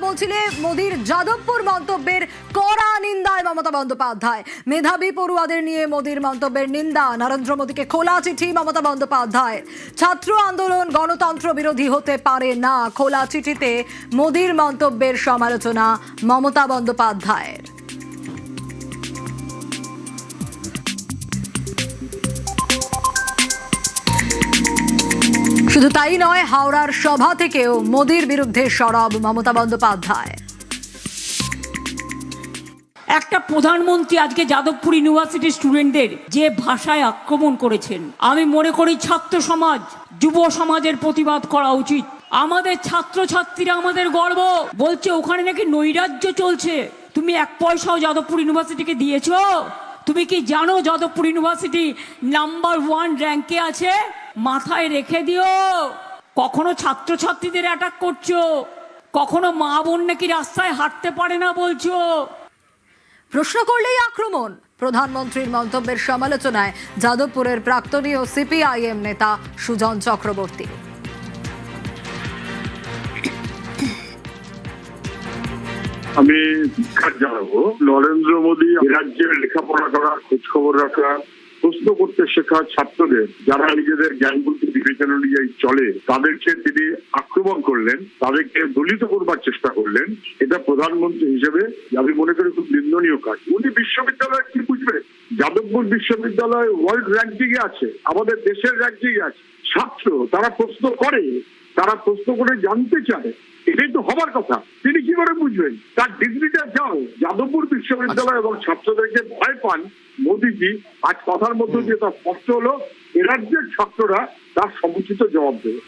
বলছিলে মোদির যাদবপুর মন্তব্যের কড়া নিন্দায় মমতা বন্দ্যোপাধ্যায়। মেধাবী পড়ুয়াদের নিয়ে মোদির মন্তব্যের নিন্দা, নরেন্দ্র মোদীকে খোলা চিঠি মমতা বন্দ্যোপাধ্যায়। ছাত্র আন্দোলন গণতন্ত্র বিরোধী হতে পারে না, খোলা চিঠিতে মোদির মন্তব্যের সমালোচনা মমতা বন্দ্যোপাধ্যায়ের। শুধু তাই নয়, হাওড়ার সভা থেকেও মোদির বিরুদ্ধে সরব মমতা বন্দ্যোপাধ্যায়। একটা প্রধানমন্ত্রী আজকে যাদবপুর ইউনিভার্সিটির স্টুডেন্টদের যে ভাষায় আক্রমণ করেছেন, আমি মনে করি ছাত্র সমাজ, যুব সমাজের প্রতিবাদ করা উচিত। আমাদের ছাত্রছাত্রীরা আমাদের গর্ব। বলছে ওখানে নাকি নৈরাজ্য চলছে, তুমি এক পয়সাও যাদবপুর ইউনিভার্সিটিকে দিয়েছো? তুমি কি জানো যাদবপুর ইউনিভার্সিটি নাম্বার 1 র্যাঙ্কে আছে? মাথায় রেখে দিও। কখনো ছাত্রছাত্রীদের অ্যাটাক করছো, কখনো মা বোন নাকি রাস্তায় হাঁটতে পারে না বলছো। প্রশ্ন করলেই আক্রমণ। প্রধানমন্ত্রীর মন্তব্যের সমালোচনায় যাদবপুরের প্রাক্তনী ও সিপিআইএম নেতা সুজন চক্রবর্তী। আমি ধিক্কার জানাবো নরেন্দ্র মোদী রাজ্যের লেখাপড়া করা, খোঁজ খবর রাখা, প্রশ্ন করতে শেখা ছাত্রদের যারা নিজেদের জ্ঞান বুদ্ধি বিবেচনা অনুযায়ী চলে তাদেরকে তিনি আক্রমণ করলেন, তাদেরকে দলিত করবার চেষ্টা করলেন। এটা প্রধানমন্ত্রী হিসেবে আমি মনে করি খুব নিন্দনীয় কাজ। উনি বিশ্ববিদ্যালয় কি বুঝবেন? যাদবপুর বিশ্ববিদ্যালয় ওয়ার্ল্ড র্যাঙ্কিং এ আছে, আমাদের দেশের র্যাঙ্কিং এ আছে। ছাত্র তারা প্রশ্ন করে, তারা প্রশ্ন করে জানতে চায়, এটাই তো হবার কথা। তিনি কি করে বুঝবেন? তার ডিগ্রিটা যাও। যাদবপুর বিশ্ববিদ্যালয় এবং ছাত্রদেরকে ভয় পান মোদীজি। আজ কথার মধ্য দিয়ে তা স্পষ্ট হলো, এ রাজ্যের ছাত্ররা তার সমুচিত জবাব দেবে।